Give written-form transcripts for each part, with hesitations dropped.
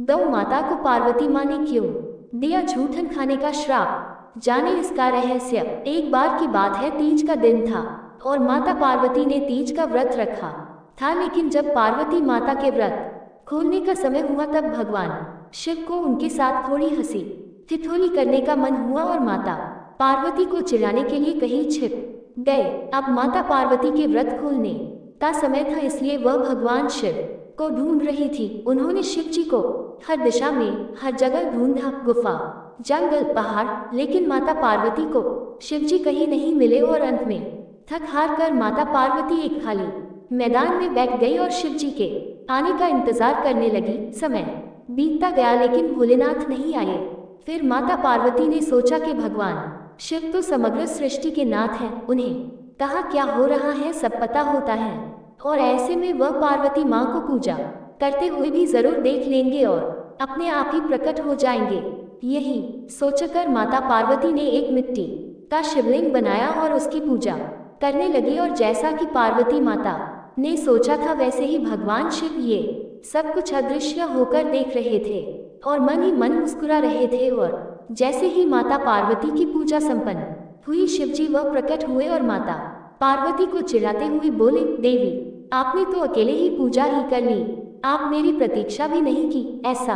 गौ माता को पार्वती माँ ने क्यों दिया झूठन खाने का श्राप, जाने इसका रहस्य। एक बार की बात है, तीज का दिन था और माता पार्वती ने तीज का व्रत रखा था। लेकिन जब पार्वती माता के व्रत खोलने का समय हुआ तब भगवान शिव को उनके साथ थोड़ी हंसी ठिठोली करने का मन हुआ और माता पार्वती को चिढ़ाने के लिए कहीं छिप गए। अब माता पार्वती के व्रत खोलने का समय था, इसलिए वह भगवान शिव को ढूंढ रही थी। उन्होंने शिव जी को हर दिशा में हर जगह ढूंढा, गुफा, जंगल, पहाड़, लेकिन माता पार्वती को शिव जी कहीं नहीं मिले और अंत में थक हार कर माता पार्वती एक खाली मैदान में बैठ गई और शिव जी के आने का इंतजार करने लगी। समय बीतता गया लेकिन भोलेनाथ नहीं आए। फिर माता पार्वती ने सोचा कि भगवान शिव तो समग्र सृष्टि के नाथ हैं, उन्हें कहाँ क्या हो रहा है सब पता होता है और ऐसे में वह पार्वती माँ को पूजा करते हुए भी जरूर देख लेंगे और अपने आप ही प्रकट हो जाएंगे। यही सोचकर माता पार्वती ने एक मिट्टी का शिवलिंग बनाया और उसकी पूजा करने लगी। और जैसा कि पार्वती माता ने सोचा था वैसे ही भगवान शिव ये सब कुछ अदृश्य होकर देख रहे थे और मन ही मन मुस्कुरा रहे थे। और जैसे ही माता पार्वती की पूजा संपन्न हुई, शिवजी वह प्रकट हुए और माता पार्वती को चिढ़ाते हुए बोले, देवी आपने तो अकेले ही पूजा ही कर ली, आप मेरी प्रतीक्षा भी नहीं की, ऐसा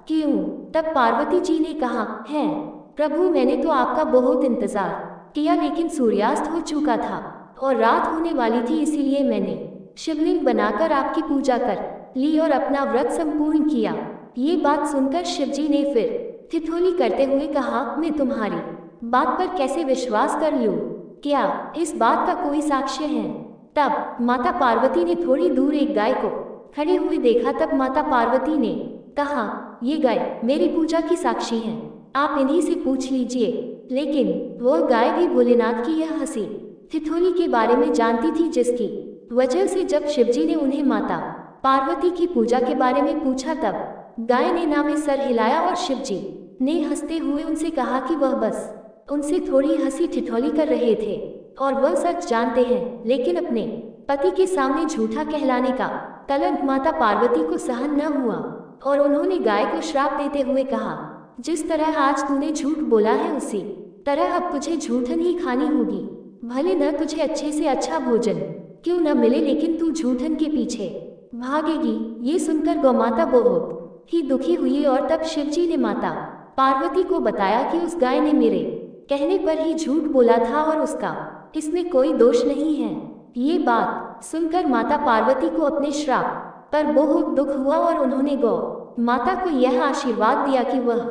क्यों? तब पार्वती जी ने कहा, है प्रभु मैंने तो आपका बहुत इंतजार किया लेकिन सूर्यास्त हो चुका था और रात होने वाली थी, इसीलिए मैंने शिवलिंग बनाकर आपकी पूजा कर ली और अपना व्रत संपूर्ण किया। ये बात सुनकर शिवजी ने फिर ठिठोली करते हुए कहा, मैं तुम्हारी बात पर कैसे विश्वास कर लूं? क्या इस बात का कोई साक्ष्य है? तब माता पार्वती ने थोड़ी दूर एक गाय को खड़े हुए देखा। तब माता पार्वती ने कहा, ये गाय मेरी पूजा की साक्षी है, आप इन्हीं से पूछ लीजिए। लेकिन वह गाय भी भोलेनाथ की यह हंसी ठिठोली के बारे में जानती थी, जिसकी वजह से जब शिवजी ने उन्हें माता पार्वती की पूजा के बारे में पूछा तब गाय ने ना में सर हिलाया और शिवजी ने हंसते हुए उनसे कहा कि वह बस उनसे थोड़ी हंसी ठिठोली कर रहे थे और वह सच जानते हैं, लेकिन अपने पति के सामने झूठा कहलाने का कलंक माता पार्वती को सहन न हुआ और उन्होंने गाय को श्राप देते हुए कहा, जिस तरह आज तूने झूठ बोला है उसी तरह अब तुझे झूठन ही खानी होगी। भले न तुझे अच्छे से अच्छा भोजन क्यों न मिले, लेकिन तू झूठन के पीछे भागेगी। ये सुनकर गौमाता बहुत ही दुखी हुई और तब शिवजी ने माता पार्वती को बताया कि उस गाय ने मेरे कहने पर ही झूठ बोला था और उसका इसमें कोई दोष नहीं है। ये बात सुनकर माता पार्वती को अपने श्राप पर बहुत दुख हुआ और उन्होंने गौ माता को यह आशीर्वाद दिया कि वह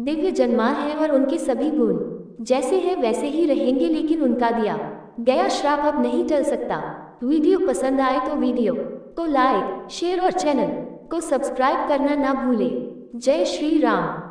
दिव्य जन्मा है और उनके सभी गुण जैसे हैं वैसे ही रहेंगे, लेकिन उनका दिया गया श्राप अब नहीं टल सकता। वीडियो पसंद आए तो वीडियो को लाइक, शेयर और चैनल को सब्सक्राइब करना ना भूले। जय श्री राम।